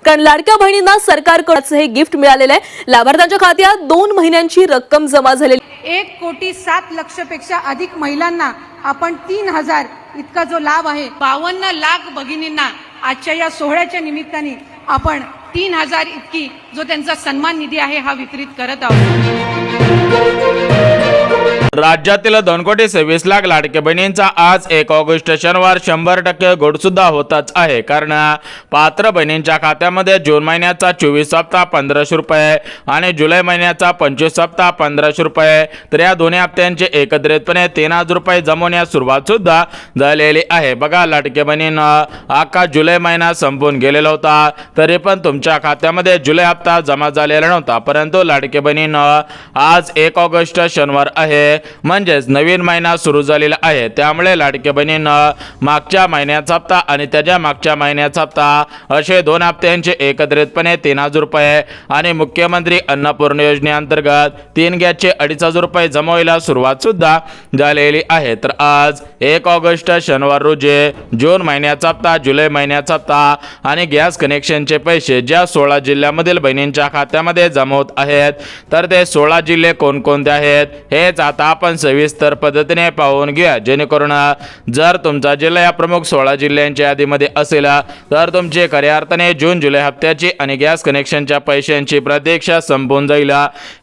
कारण लाडक्या बहिणींना सरकारकडून हे गिफ्ट मिळालेलं आहे। लाभार्थ्यांच्या खात्यात 2 महिन्यांची रक्कम जमा झालेली 1,07,00,000 पेक्षा अधिक महिलांना आपण 3,000 इतका जो लाभ आहे 52 लाख भगिनींना आजच्या या सोहळ्याच्या निमित्ताने आपण 3,000 इतकी जो त्यांचा सन्मान निधी आहे हा वितरित करत आहोत। राज्यातील 2,26,00,000 लाडक्या बहिणींचा आज 1 ऑगस्ट शनिवार 100% गोड सुद्धा होतच आहे। कारण पात्र बहिणींच्या खात्यामध्ये जून महिन्याचा 24 हप्ता 1500 रुपये आणि जुलै महिन्याचा 25 हप्ता 1500 रुपये, तर या दोन्ही हप्त्यांचे एकत्रितपणे 3,000 रुपये जमवण्यास सुरुवात सुद्धा झालेली आहे। बघा, लाडक्या बहिणींना अख्खा जुलै महिना संपून गेलेला होता, तरी पण तुमच्या खात्यामध्ये जुलै हप्ता जमा झालेला नव्हता। परंतु लाडक्या बहिणींना आज 1 ऑगस्ट शनिवार आहे, म्हणजेच नवीन महिना सुरू झालेला आहे। त्यामुळे लाडक्या बहिणींना मागच्या महिन्याचा हप्ता आणि त्याच्या मागच्या महिन्याचा हप्ता असे 2 हप्त्यांचे एकत्रितपणे 3,000 रुपये आणि मुख्यमंत्री अन्नपूर्णा योजनेअंतर्गत 3 गॅसचे 2,500 रुपये जमवायला सुरुवात सुद्धा झालेली आहे। तर आज 1 ऑगस्ट शनिवार रोजी जून महिन्याचा हप्ता, जुलै महिन्याचा हप्ता आणि गॅस कनेक्शनचे पैसे ज्या 16 जिल्ह्यामधील बहिणींच्या खात्यामध्ये जमा होत आहेत, तर ते 16 जिल्हे कोणकोणते आहेत हेच आता आपण सविस्तर पद्धतीने पाहून घ्या। जेणेकरून जर तुमचा जिल्हा या प्रमुख 16 जिल्ह्यांच्या यादीमध्ये असेल तर तुमचे खऱ्या अर्थाने जून जुलै हप्त्याची आणि गॅस कनेक्शनच्या पैशांची प्रतीक्षा संपून जाईल।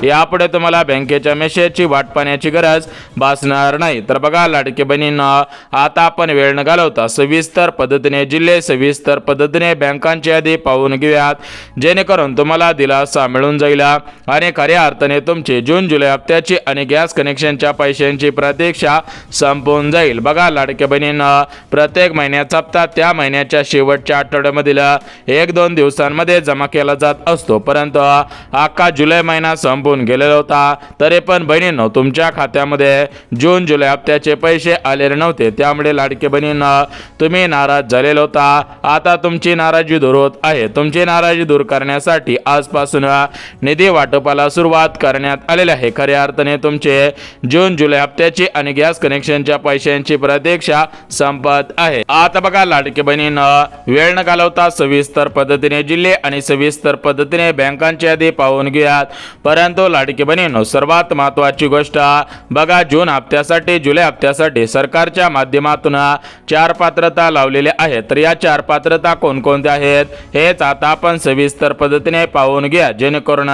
यापुढे तुम्हाला बँकेच्या मेसेजची वाट पाहण्याची गरज भासणार नाही। तर बघा, लाडकी बहिणींना आता आपण वेळ न घालवता सविस्तर पद्धतीने जिल्हे, सविस्तर पद्धतीने बँकांची यादी पाहून घेऊयात, जेणेकरून तुम्हाला दिलासा मिळून जाईल आणि खऱ्या अर्थाने तुमची जून जुलै हप्त्याची आणि गॅस कनेक्शनच्या पैशांची प्रतीक्षा संपून जाईल। बघा, लाडक्या बहिणींना प्रत्येक महिन्याचा हप्ता त्या महिन्याच्या शेवटच्या आठवड्यामधील 1-2 दिवसांमध्ये जमा केला जात असतो। परंतु अख्खा जुलै महिना संपून गेलेला होता, तरी पण बहिणींनो तुमच्या खात्यामध्ये जून जुलै हप्त्याचे पैसे आलेले नव्हते। त्यामुळे लाडक्या बहिणींना तुम्ही नाराज झालेला होता। आता तुमची नाराजी दूर होत आहे। तुमची नाराजी दूर करण्यासाठी आजपासून निधी वाटपाला सुरुवात करण्यात आलेली आहे। खऱ्या अर्थाने तुमचे जून जुलै हप्त्याची आणि गॅस कनेक्शनच्या पैशांची प्रतीक्षा संपत आहे। आता बघा, लाडकी बहिणींना वेळ न घालवता सविस्तर पद्धतीने जिल्हे आणि सविस्तर पद्धतीने बँकांची यादी पाहून घ्यात। परंतु लाडकी बहिणींनो, सर्वात महत्त्वाची गोष्ट बघा, जून हप्त्यासाठी जुलै हप्त्यासाठी सरकारच्या माध्यमातून 4 पात्रता लावलेल्या आहेत। तर या 4 पात्रता कोणकोणत्या आहेत हेच आता आपण सविस्तर पद्धतीने पाहून घ्या। जेणेकरून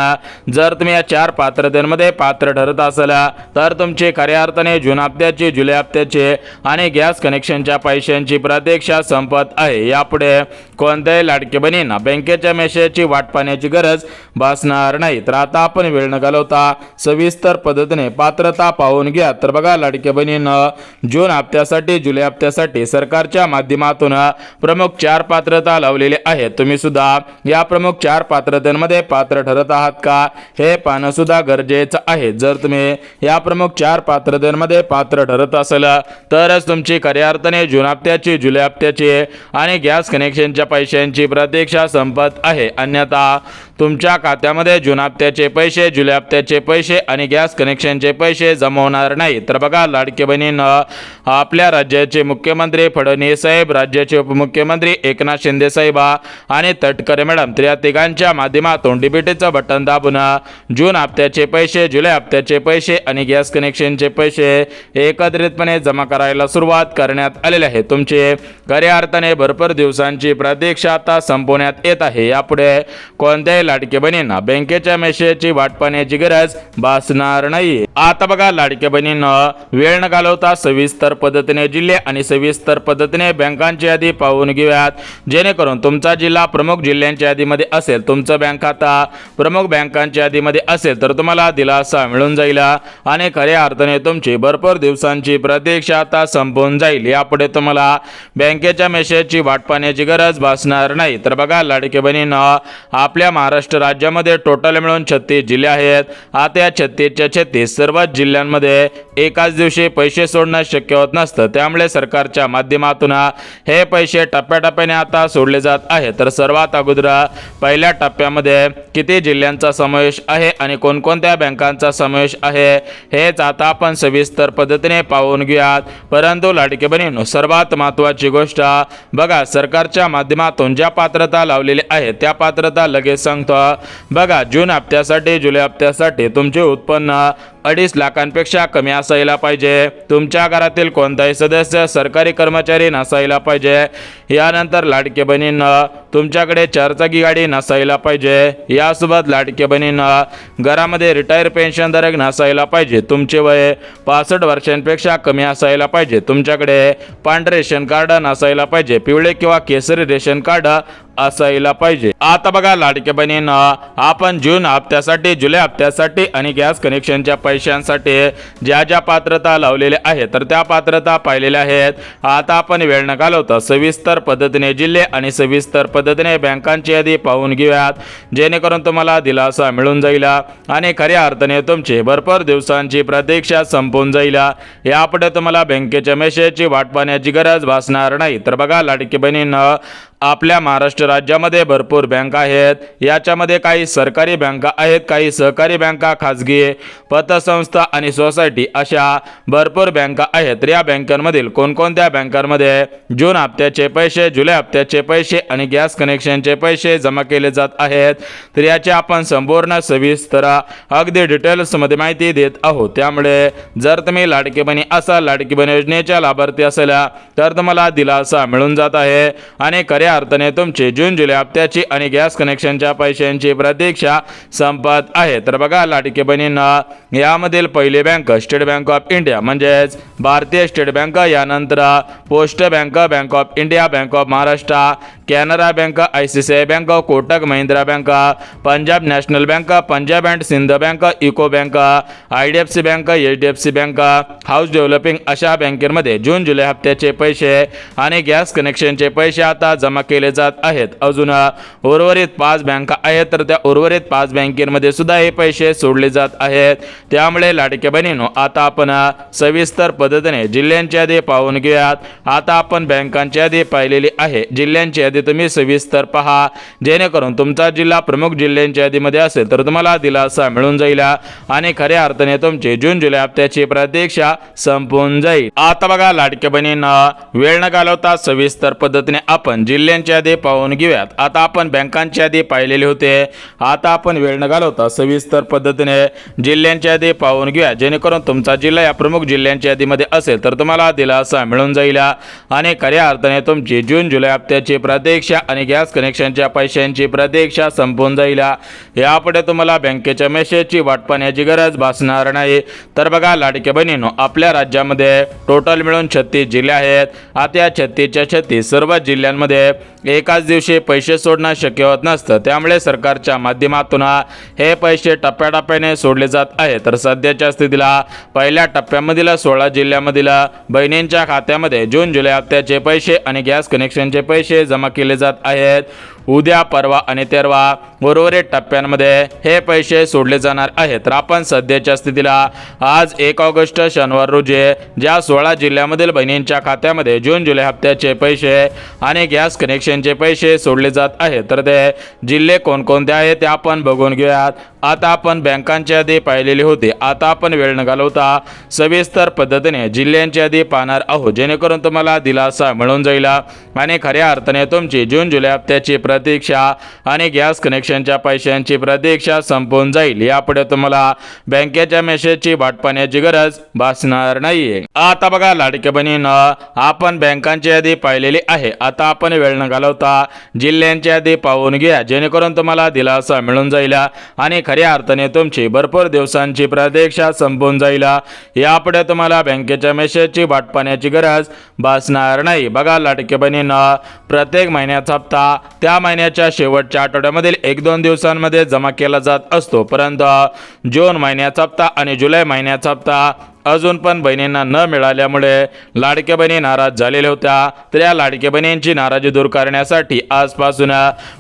जर तुम्ही या 4 पात्रतेमध्ये पात्र ठरत असाल तर तुमचे खऱ्या अर्थाने जून हप्त्याची, जुलै हप्त्याचे आणि गॅस कनेक्शनच्या पैशांची प्रतीक्षा संपत आहे। यापुढे कोणत्याही लाडकी बहिणींना बँकेच्या मेसेजची वाट पाहण्याची गरज भासणार नाही। तर आता आपण वेळ न घालवता सविस्तर पद्धतीने पात्रता पाहून घ्या। तर बघा, लाडक्या बहिणींना जून हप्त्यासाठी, जुलै हप्त्यासाठी सरकारच्या माध्यमातून प्रमुख 4 पात्रता लावलेली आहेत। तुम्ही सुद्धा या प्रमुख 4 पात्रतेमध्ये पात्र ठरत आहात का हे पाहणं सुद्धा गरजेचं आहे। जर तुम्ही या प्रमुख 4 पात्रतेमध्ये पात्र ठरत असेल तरच तुमची खऱ्या अर्थाने जून हप्त्याची, जुलै हप्त्याची आणि गॅस कनेक्शनच्या पैशांची प्रतीक्षा संपत आहे। अन्यथा तुमच्या खात्यामध्ये जून हप्त्याचे पैसे, जुलै हप्त्याचे पैसे आणि गॅस कनेक्शनचे पैसे जमा होणार नाही। तर बघा, लाडकी बहिणींना आपल्या राज्याचे मुख्यमंत्री फडणवीस साहेब, राज्याचे उपमुख्यमंत्री एकनाथ शिंदे साहेब आणि तटकरे मॅडम, तर या तिघांच्या माध्यमातून डीबीटीचं बटन दाबून जून हप्त्याचे पैसे, जुलै हप्त्याचे पैसे आणि गॅस कनेक्शनचे पैसे एकत्रितपणे जमा करायला सुरुवात करण्यात आलेली आहे। तुमचे खऱ्या अर्थाने भरपूर दिवसांची प्रतीक्षा आता संपवण्यात येत आहे। यापुढे कोणत्याही लाडकी बहिणींना बँकेच्या मेसेजची वाट पाहण्याची गरज भासणार नाही। आता बघा, लाडक्या बहिणींना वेळ न घालवता सविस्तर पद्धतीने जिल्हे आणि सविस्तर पद्धतीने बँकांची यादी पाहून घेऊयात। जेणेकरून तुमचा जिल्हा प्रमुख जिल्ह्यांच्या यादीमध्ये असेल, तुमचं बँक खाता प्रमुख बँकांच्या यादीमध्ये असेल तर तुम्हाला दिलासा मिळून जाईल आणि खऱ्या अर्थाने तुमची भरपूर दिवसांची प्रतीक्षा आता संपून जाईल। यापुढे तुम्हाला बँकेच्या मेसेजची वाट पाहण्याची गरज भासणार नाही। तर बघा, लाडकी बहिणींना आपल्या महाराष्ट्र महाराष्ट्र राज्यामध्ये टोटल मिळून 36 जिल्हे आहेत. आता या 36च्या 36 सर्वच जिल्ह्यांमध्ये एकाच दिवशी पैसे सोडणं शक्य होत नसतं. त्यामुळे सरकारच्या माध्यमातून हे पैसे टप्प्याटप्प्याने आता सोडले जात आहे. तर सर्वात अगोदर पहिल्या टप्प्यामध्ये किती जिल्ह्यांचा समावेश आहे आणि कोणकोणत्या बँकांचा समावेश आहे हेच आता आपण सविस्तर पद्धतीने पाहून घेऊयात. परंतु लाडके बहिणींनो, सर्वात महत्त्वाची गोष्ट बघा, सरकारच्या माध्यमातून ज्या पात्रता लावलेली आहे त्या पात्रता लगेच सांगतो. बघा, जून हप्त्यासाठी जुलै हप्त्यासाठी तुमचे उत्पन्न 2.5 लाखांपेक्षा कमी असायला पाहिजे. तुमच्या घरातील कोणताही सदस्य सरकारी कर्मचारी नसायला पाहिजे. यानंतर लाडके बहिणींना तुमच्याकडे 4 चाकी गाडी नसायला पाहिजे. यासोबत लाडके बहिणींना घरामध्ये रिटायर पेन्शनधारक नसायला पाहिजे. तुमचे वय 65 वर्षांपेक्षा कमी असायला पाहिजे. तुमच्याकडे पांढरे रेशन कार्ड नसायला पाहिजे. पिवळे किंवा केसरी रेशन कार्ड असायला पाहिजे. आता बघा लाडके बहिणींना, आपण जून हप्त्यासाठी, जुलै हप्त्यासाठी आणि गॅस कनेक्शनच्या पैशांसाठी ज्या ज्या पात्रता लावलेल्या आहेत तर त्या पात्रता पाहिलेल्या आहेत. आता आपण वेळ न घालवता सविस्तर पद्धतीने जिल्हे आणि सविस्तर पद्धतीने बँकांची यादी पाहून घेऊयात, जेणेकरून तुम्हाला दिलासा मिळून जाईल आणि खऱ्या अर्थाने तुमची भरपूर दिवसांची प्रतीक्षा संपून जाईल. यापुढे तुम्हाला बँकेच्या मेसेजची वाट पाहण्याची गरज भासणार नाही. तर बघा लाडकी बहिणींना, आपल्या महाराष्ट्र राज्यामध्ये भरपूर बँका आहेत. याच्यामध्ये काही सरकारी बँका आहेत, काही सहकारी बँका, खाजगी पतसंस्था आणि सोसायटी अशा भरपूर बँका आहेत. तर या बँकांमधील कोणकोणत्या बँकांमध्ये जून हप्त्याचे पैसे, जुलै हप्त्याचे पैसे आणि गॅस कनेक्शनचे पैसे जमा केले जात आहेत, तर याची आपण संपूर्ण सविस्तर अगदी डिटेल्समध्ये माहिती देत आहोत. त्यामुळे जर तुम्ही लाडकी बहिणी असाल, लाडकी बहीण योजनेच्या लाभार्थी असेल, तर तुम्हाला दिलासा मिळून जात आहे आणि खऱ्या अर्थाने तुमची जून जुलै हप्त्याची आणि गॅस कनेक्शनच्या पैशांची प्रतीक्षा संपत आहे. तर बघा लाडकी बहिणींना, यामधील पहिली bank State Bank of India म्हणजेच भारतीय स्टेट बँक, यानंतर post bank, bank of India, bank of Maharashtra, Canara bank, ICICI bank, Kotak Mahindra bank, Punjab national bank, Punjab and Sind bank, eco bank, IDFC bank, HDFC bank, house developing अशा बँकेमध्ये जून जुलै हप्त्याचे पैसे आणि गॅस कनेक्शनचे पैसे आता जमा केले जात आहेत. अजून उर्वरित 5 बँका आहेत, तर त्या उर्वरित 5 बँकेमध्ये सुद्धा हे पैसे सोडले जात आहेत. त्यामुळे लाडके बहिणींनो, आता आपण सविस्तर पद्धतीने जिल्ह्यांची यादी पाहून घेऊयात. आता आपण बँकांची यादी पाहिलेली आहे. जिल्ह्यांची यादी तुम्ही सविस्तर पहा, जेणेकरून तुमचा जिल्हा प्रमुख जिल्ह्यांच्या यादीमध्ये असेल तर तुम्हाला दिलासा मिळून जाईल आणि खऱ्या अर्थाने तुमची जून जुलै हप्त्याची प्रतीक्षा संपून जाईल. आता बघा लाडके बहिणींना, वेळ न घालवता सविस्तर पद्धतीने आपण जिल्ह्यांची यादी पाहून घेऊयात. आता आपण बँकांची यादी पाहिलेली होते. आता आपण वेळ न घालवता सविस्तर पद्धतीने जिल्ह्यांची यादी पाहून घेऊया, जेणेकरून तुमचा जिल्हा या प्रमुख जिल्ह्यांच्या यादीमध्ये असेल तर तुम्हाला दिलासा मिळून जाईल आणि खऱ्या अर्थाने तुमची जून जुलै हप्त्याची प्रतीक्षा आणि गॅस कनेक्शनच्या पैशांची प्रतीक्षा संपून जाईल. यापुढे तुम्हाला बँकेच्या मेसेजची वाट पाहण्याची गरज भासणार नाही. तर बघा लाडके बहिणींनो, आपल्या राज्यामध्ये टोटल मिळून 36 जिल्हे आहेत. आता या 36च्या 36 सर्व जिल्ह्यांमध्ये एकाच दिवशी पैसे सोडणं शक्य होत नसतं. त्यामुळे सरकारच्या माध्यमातून हे पैसे टप्प्याटप्प्याने सोडले जात आहे. तर सध्याच्या स्थितीला पहिल्या टप्प्यामधील 16 जिल्ह्यामधील बहिणींच्या खात्यामध्ये जून जुलै हप्त्याचे पैसे आणि गॅस कनेक्शनचे पैसे जमा केले जात आहेत. उद्या, परवा आणि 13 उर्वरित टप्प्यांमध्ये हे पैसे सोडले जाणार आहेत. तर आपण सध्याच्या स्थितीला आज 1 ऑगस्ट शनिवार रोजी ज्या 16 जिल्ह्यामधील बहिणींच्या खात्यामध्ये जून जुलै हप्त्याचे पैसे आणि गॅस कनेक्शनचे पैसे सोडले जात आहेत, तर ते जिल्हे कोणकोणते आहेत ते आपण बघून घेऊयात. आता आपण बँकांची यादी पाहिलेली होती. आता आपण वेळ न घालवता सविस्तर पद्धतीने जिल्ह्यांची यादी पाहणार आहोत, जेणेकरून तुम्हाला दिलासा मिळून जाईल आणि खऱ्या अर्थाने तुमची जून जुलै हप्त्याची प्रतीक्षा आणि गॅस कनेक्शनच्या पैशांची प्रतीक्षा संपून जाईल. यापुढे तुम्हाला बँकेच्या मेसेजची वाट पाहण्याची गरज भासणार नाहीये. आता बघा लाडके बहिणींनो, आपण बँकांची यादी पाहिलेली आहे. आता आपण वेळ न घालवता जिल्ह्यांची यादी पाहून घ्या, जेणेकरून तुम्हाला दिलासा मिळून जाईल आणि खऱ्या अर्थाने तुमची भरपूर दिवसांची प्रतीक्षा संपून जाईल. यापुढे तुम्हाला बँकेच्या मेसेजची वाट पाहण्याची गरज भासणार नाही. बघा लाडके बहिणींनो, प्रत्येक महिन्याचा हप्ता त्या महिन्याच्या शेवटच्या आठवड्यामधील 1-2 दिवसांमध्ये जमा केला जात असतो, परंतु जून महिन्याचा हप्ता आणि जुलै महिन्याचा हप्ता अजून पण बहिणींना न मिळाल्यामुळे लाडक्या बहिणी नाराज झालेल्या होत्या. तर या लाडक्या बहिणींची नाराजी दूर करण्यासाठी आजपासून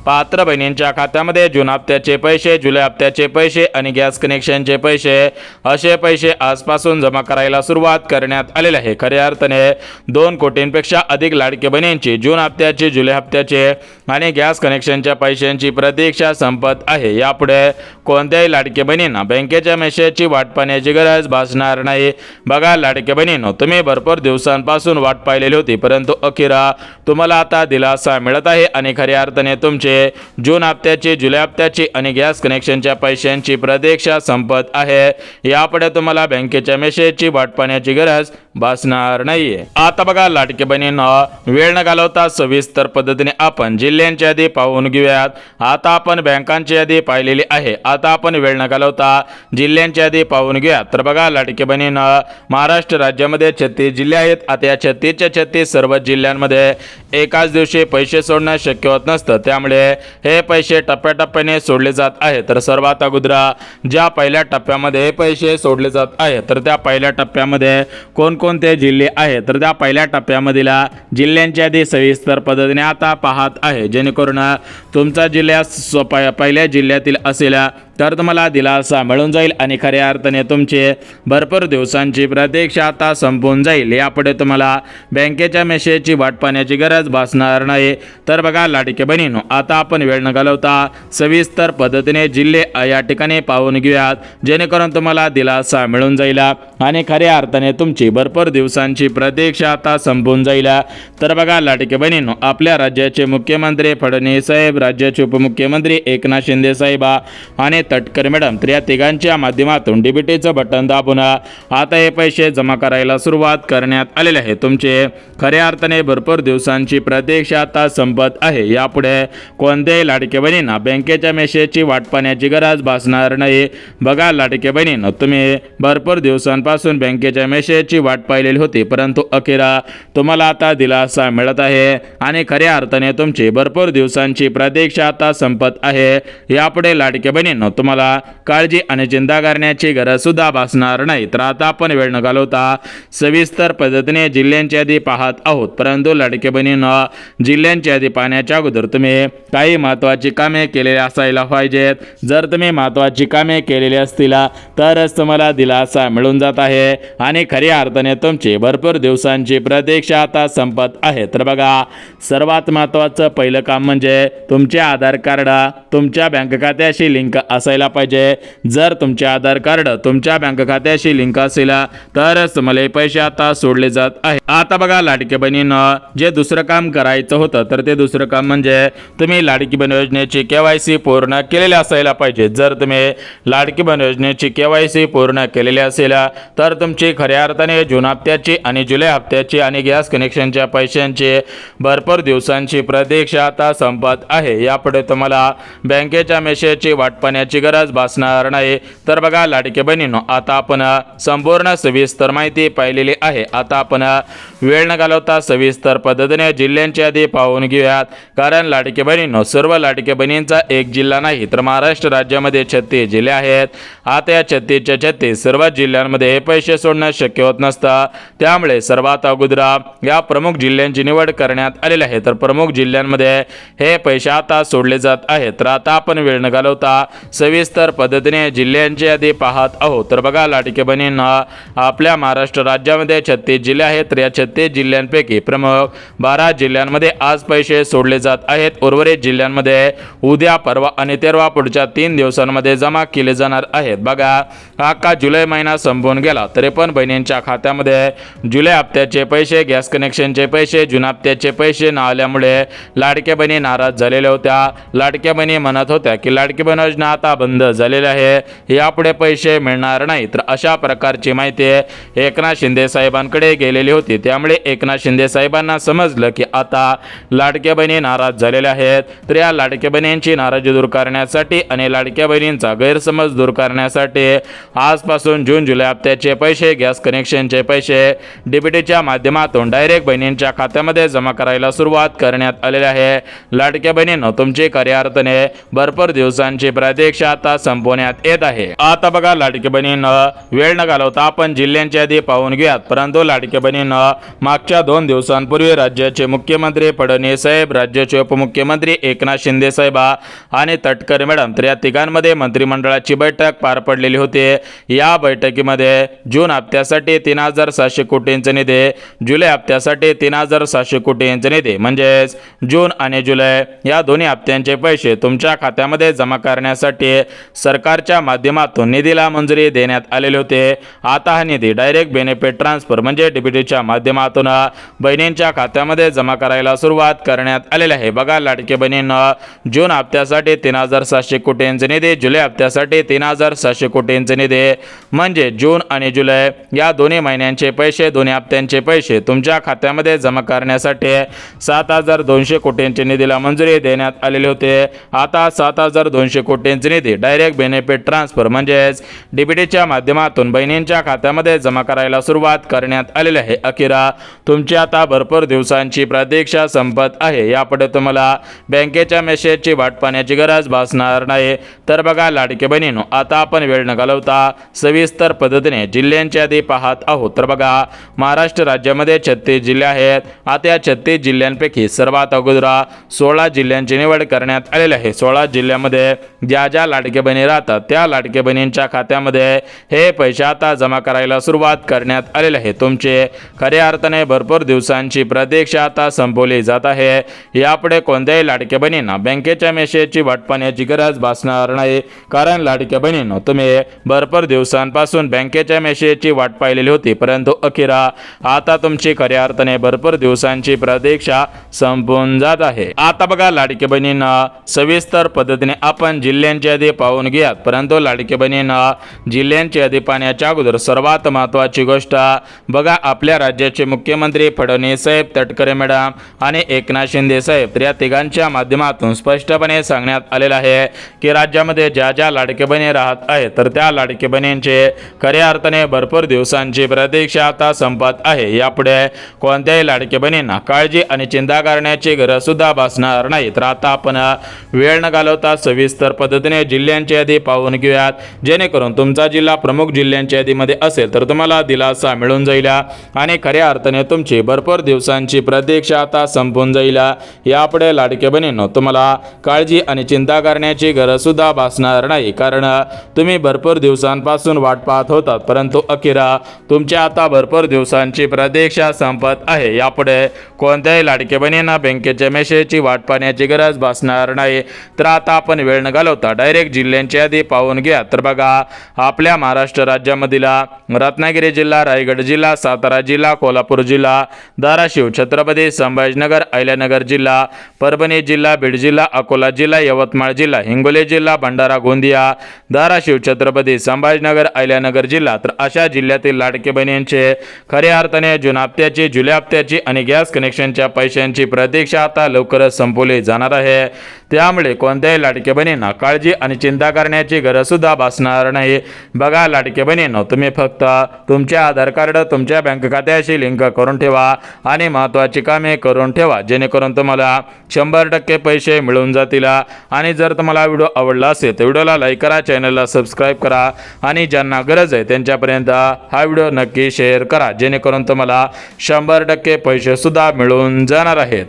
पात्र बहिणींच्या खात्यामध्ये जून हप्त्याचे पैसे, जुलै हप्त्याचे पैसे आणि गॅस कनेक्शनचे पैसे असे पैसे आजपासून जमा करायला सुरुवात करण्यात आलेले आहे. खऱ्या अर्थाने 2 कोटींपेक्षा अधिक लाडक्या बहिणींची जून हप्त्याचे, जुलै हप्त्याचे आणि गॅस कनेक्शनच्या पैशांची प्रतीक्षा संपत आहे. यापुढे कोणत्याही लाडक्या बहिणींना बँकेच्या मेसेजची वाट पाहण्याची गरज भासणार नाही. बघा लाडक्या बहिणींनो, तुम्ही भरपूर दिवसांपासून वाट पाहिलेली होती, परंतु अखेर तुम्हाला आता दिलासा मिळत आहे आणि खऱ्या अर्थाने तुमचे जून हप्त्याची, जुलै हप्त्याची आणि गॅस कनेक्शनच्या पैशांची प्रतीक्षा संपत आहे. यापुढे तुम्हाला बँकेच्या मेसेजची वाट पाहण्याची गरज भासणार नाहीये. आता बघा लाडक्या बहिणींनो, वेळ न घालवता सविस्तर पद्धतीने आपण जिल्ह्यांची यादी पाहून घेऊयात. आता आपण बँकांची यादी पाहिलेली आहे, आता आपण वेळ न घालवता जिल्ह्यांची यादी पाहून घेऊयात. तर बघा लाडक्या बहिणींनो, महाराष्ट्र राज्यामध्ये 36 जिल्हे आहेत. आता या 36च्या 36 सर्व जिल्ह्यांमध्ये एकाच दिवशी पैसे सोडणं शक्य होत नसतं, त्यामुळे हे पैसे टप्प्याटप्प्याने सोडले जात आहेत. तर सर्वात अगोदर ज्या पहिल्या टप्प्यामध्ये हे पैसे सोडले जात आहेत, तर त्या पहिल्या टप्प्यामध्ये कोणकोणते जिल्हे आहेत, तर त्या पहिल्या टप्प्यामधील जिल्ह्यांची यादी सविस्तर पद्धतीने आता पाहत आहे, जेणेकरून तुमचा जिल्हा पहिल्या जिल्ह्यातील असेल तर तुम्हाला दिलासा मिळून जाईल आणि खऱ्या अर्थाने तुमचे भरपूर दिवसांची प्रतीक्षा आता संपून जाईल. यापुढे तुम्हाला बँकेच्या मेसेजची वाट पाहण्याची गरज भासणार नाही. तर बघा लाडके बहिणींनो, आता आपण वेळ न घालवता सविस्तर पद्धतीने जिल्हे या ठिकाणी पाहून घेऊयात, जेणेकरून तुम्हाला दिलासा मिळून जाईल आणि खऱ्या अर्थाने तुमची भरपूर दिवसांची प्रतीक्षा आता संपून जाईल. तर बघा लाडके बहिणींनो, आपल्या राज्याचे मुख्यमंत्री फडणवीस साहेब, राज्याचे उपमुख्यमंत्री एकनाथ शिंदे साहेब आणि तटकरे मॅडम, तर या तिघांच्या माध्यमातून डीबीटीचं बटन दाबून आता हे पैसे जमा करायला सुरुवात करण्यात आलेले आहे. तुमचे खऱ्या अर्थाने भरपूर दिवसांची प्रतीक्षा आता संपत आहे. यापुढे कोणत्याही लाडके बहिणींना बँकेच्या मेसेजची वाट पाहण्याची गरज भासणार नाही. बघा लाडके बहिणींनो, तुम्ही भरपूर दिवसांपासून बँकेच्या मेसेजची वाट पाहिलेली होती, परंतु अखेर तुम्हाला आता दिलासा मिळत आहे आणि खऱ्या अर्थाने तुमची भरपूर दिवसांची प्रतीक्षा आता संपत आहे. यापुढे लाडके बहिणींनो, तुम्हाला काळजी आणि चिंता करण्याची गरज सुद्धा भासणार नाही. तर आता आपण वेळ न घालवता सविस्तर पद्धतीने जिल्ह्यांची यादी पाहत आहोत, परंतु लाडके बहिणींनो, जिल्ह्यांची यादी पाहण्याच्या अगोदर तुम्ही काही महत्त्वाची कामे केलेली असायला पाहिजेत. जर तुम्ही महत्त्वाची कामे केलेली असतील तरच तुम्हाला दिलासा मिळून जात आहे आणि खऱ्या अर्थाने तुमची भरपूर दिवसांची प्रतीक्षा आता संपत आहे. तर बघा, सर्वात महत्त्वाचं पहिलं काम म्हणजे तुमचे आधार कार्ड तुमच्या बँक खात्याशी लिंक असायला पाहिजे. जर तुमचे आधार कार्ड तुमच्या बँक खात्याशी लिंक असेल तरच तुम्हाला हे पैसे आता सोडले जात आहे. आता बघा लाडकी बहिणींनो, जे दुसरं काम करायचं होतं, तर ते दुसरं काम म्हणजे तुम्ही लाडकी बहीण योजनेची KYC पूर्ण केलेली असायला पाहिजे. जर तुम्ही लाडकी बहीण योजनेची KYC पूर्ण केलेली असेल तर तुमची खऱ्या अर्थाने जून हप्त्याची आणि जुलै हप्त्याची आणि गॅस कनेक्शनच्या पैशांची भरपूर दिवसांची प्रतीक्षा आता संपत आहे. यापुढे तुम्हाला बँकेच्या मेसेजची वाट पाहण्याची गरज भासणार नाही. तर बघा लाडके बहिणींनो, आता आपण संपूर्ण सविस्तर माहिती पाहिलेली आहे. आता आपण वेळ न घालवता सविस्तर पद्धतीने जिल्ह्यांची यादी पाहून घेऊयात, कारण लाडके बहिणींनो, सर्व लाडके बहिणींचा एक जिल्हा नाही, तर महाराष्ट्र राज्यामध्ये 36 जिल्हे आहेत. आता या 36च्या 36 सर्व जिल्ह्यांमध्ये हे पैसे सोडणं शक्य होत नसतं, त्यामुळे सर्वात अगोदर या प्रमुख जिल्ह्यांची निवड करण्यात आलेली आहे. तर प्रमुख जिल्ह्यांमध्ये हे पैसे आता सोडले जात आहेत. तर आता आपण वेळ न घालवता सविस्तर पद्धतीने जिल्ह्यांची यादी पाहत आहोत. तर बघा लाडके बहिणींनो, आपल्या महाराष्ट्र राज्यामध्ये 36 जिल्हे आहेत. तर या 36 जिल्ह्यांपैकी प्रमुख 12 जिल्ह्यांमध्ये आज पैसे सोडले जात आहेत. उर्वरित जिल्ह्यांमध्ये उद्या, परवा आणि तेरवा पुढच्या 3 दिवसांमध्ये जमा केले जाणार आहेत. बघा, अख्खा जुलै महिना संपून गेला तरी पण बहिणींच्या खात्यामध्ये जुलै हप्त्याचे पैसे, गॅस कनेक्शनचे पैसे, जून हप्त्याचे पैसे न आल्यामुळे लाडक्या बहिणी नाराज झालेल्या होत्या. लाडक्या बहिणी म्हणत होत्या की लाडकी बहीण योजना आता बंद झालेली आहे, यापुढे पैसे मिळणार नाही. तर अशा प्रकारची माहिती एकनाथ शिंदे साहेबांकडे गेलेली होती. त्यामुळे एकनाथ शिंदे साहेबांना समजलं की आता लाडक्या बहिणी नाराज झालेल्या आहेत. तर या लाडक्या बहिणींची नाराजी दूर करण्यासाठी आणि लाडक्या बहिणींचा गैरसमज दूर करण्यासाठी आजपासून जून जुलै हप्त्याचे पैसे, गॅस कनेक्शनचे पैसे डीबीटीच्या माध्यमातून डायरेक्ट बहिणींच्या खात्यामध्ये जमा करायला सुरुवात करण्यात आलेली आहे. लाडक्या बहिणींनो, तुमची खऱ्या अर्थाने भरपूर दिवसांची प्रतीक्षा प्रतीक्षा आता संपवण्यात येत आहे. आता बघा लाडकी बहिणींनो, वेळ न घालवता आपण जिल्ह्यांची यादी पाहून घेऊयात. परंतु लाडकी बहिणींनो, मागच्या 2 दिवसांपूर्वी राज्याचे मुख्यमंत्री फडणवीस साहेब, राज्याचे उपमुख्यमंत्री एकनाथ शिंदे साहेब आणि तटकरे मॅडम तर या तिघांमध्ये मंत्रिमंडळाची बैठक पार पडलेली होती. या बैठकीमध्ये जून हप्त्यासाठी 3,700 कोटींचा निधी, जुलै हप्त्यासाठी 3,700 कोटींचा निधी म्हणजेच जून आणि जुलै या दोन्ही हप्त्यांचे पैसे तुमच्या खात्यामध्ये जमा करण्यासाठी सरकारच्या माध्यमातून निधीला मंजुरी देण्यात आलेली होते. आता हा निधी डायरेक्ट बेनिफिट ट्रान्सफर म्हणजे डीबीटीच्या माध्यमातून बहिणींच्या खात्यामध्ये जमा करायला सुरुवात करण्यात आलेली आहे. बघा लाडके बहिणींनो, जून हप्त्यासाठी 3,700 कोटींचा निधी, जुलै हप्त्यासाठी 3,700 कोटींचा निधी म्हणजे जून आणि जुलै या दोन्ही महिन्यांचे पैसे, दोन्ही हप्त्यांचे पैसे तुमच्या खात्यामध्ये जमा करण्यासाठी 7,200 कोटींच्या निधीला मंजुरी देण्यात आलेली होते. आता 7,200 कोटींचा निधी डायरेक्ट बेनिफिट ट्रान्सफर म्हणजेच डीबीटीच्या माध्यमातून बहिणींच्या खात्यामध्ये जमा करायला सुरुवात करण्यात आलेली आहे. अखेरा तुमची आता भरपूर दिवसांची प्रतीक्षा संपत आहे. यापुढे तुम्हाला बँकेच्या मेसेजची वाट पाहण्याची गरज भासणार नाही. तर बघा लाडके बहिणींनो, आता आपण वेळ न घालवता सविस्तर पद्धतीने जिल्ह्यांची यादी पाहत आहोत. तर बघा, महाराष्ट्र राज्यामध्ये 36 जिल्हे आहेत. आता या 36 जिल्ह्यांपैकी सर्वात अगोदर 16 जिल्ह्यांची निवड करण्यात आलेली आहे. 16 जिल्ह्यामध्ये ज्या ज्या लाडके बहिणी राहतात त्या लाडके बहिणींच्या खात्यामध्ये हे पैसे आता जमा करायला सुरुवात करण्यात आलेले आहे. तुमचे खऱ्या अर्थाने भरपूर दिवसांची प्रतीक्षा आता संपवली जात आहे. यापुढे कोणत्याही लाडक्या बहिणींना बँकेच्या मेसेजची वाट पाहण्याची गरज भासणार नाही. कारण लाडक्या बहिणींनो, तुम्ही भरपूर दिवसांपासून बँकेच्या मेसेजची वाट पाहिलेली होती, परंतु अखेरा आता तुमची खऱ्या अर्थाने भरपूर दिवसांची प्रतीक्षा संपून जात आहे. आता बघा लाडक्या बहिणींना, सविस्तर पद्धतीने आपण जिल्ह्यांची यादी पाहून घ्यात. परंतु लाडक्या बहिणींना, जिल्ह्यांची यादी पाहण्याच्या अगोदर सर्वात महत्त्वाची गोष्ट बघा, आपल्या राज्याचे मुख्यमंत्री फडणवीस साहेब, तटकरे मॅडम आणि एकनाथ शिंदे साहेब तर या तिघांच्या माध्यमातून स्पष्टपणे सांगण्यात आलेलं आहे की राज्यामध्ये ज्या ज्या लाडके बहिणी राहत आहेत तर त्या लाडके बहिणींचे खऱ्या अर्थाने भरपूर दिवसांची प्रतीक्षा आता संपत आहे. यापुढे कोणत्याही लाडके बहिणींना काळजी आणि चिंता करण्याची गरज सुद्धा भासणार नाही. तर आता आपण वेळ न घालवता सविस्तर पद्धतीने जिल्ह्यांची यादी पाहून घेऊयात, जेणेकरून तुमचा जिल्हा प्रमुख जिल्ह्यांच्या यादीमध्ये असेल तर तुम्हाला दिलासा मिळून जाईल आणि खऱ्या अर्थाने तुमची भरपूर दिवसांची प्रतीक्षा आता संपून जाईल. यापुढे लाडके बहिणींनो, तुम्हाला काळजी आणि चिंता करण्याची गरज सुद्धा भासणार नाही. कारण तुम्ही भरपूर दिवसांपासून वाट पाहत होतात, परंतु अखेरा तुमच्या आता भरपूर दिवसांची प्रतीक्षा संपत आहे. यापुढे कोणत्याही लाडके बहिणींना बँकेच्या मेसेजची वाट पाहण्याची गरज भासणार नाही. तर आता आपण वेळ न घालवता डायरेक्ट जिल्ह्यांची यादी पाहून घ्या. तर बघा, आपल्या महाराष्ट्र राज्यामधील रत्नागिरी जिल्हा, रायगड जिल्हा, सातारा जिल्हा, कोल्हापूर जिल्हा, धाराशिव, छत्रपती संभाजीनगर, अहिल्यानगर जिल्हा, परभणी जिल्हा, बीड जिल्हा, अकोला जिल्हा, यवतमाळ जिल्हा, हिंगोली जिल्हा, भंडारा, गोंदिया, धाराशिव, छत्रपती संभाजीनगर, अहिल्यानगर जिल्हा तर अशा जिल्ह्यातील लाडके बहिणींचे खऱ्या अर्थाने जून हप्त्याची, जुलै हप्त्याची आणि गॅस कनेक्शनच्या पैशांची प्रतीक्षा आता लवकरच संपवली जाणार आहे. त्यामुळे कोणत्याही लाडके बहिणींना काळजी आणि चिंता करण्याची गरज सुद्धा भासणार नाही. बघा लाडके बहिणींनो, तुम्ही फक्त तुमचे आधार कार्ड तुमच्या बँक खात्याशी लिंक करून ठेवा आणि महत्त्वाची कामे करून ठेवा, जेणेकरून तुम्हाला 100% पैसे मिळून जातील. आणि जर तुम्हाला व्हिडिओ आवडला असेल तर व्हिडिओला लाईक करा, चॅनलला सबस्क्राईब करा आणि ज्यांना गरज आहे त्यांच्यापर्यंत हा व्हिडिओ नक्की शेअर करा, जेणेकरून तुम्हाला 100% पैसे सुद्धा मिळून जाणार आहेत.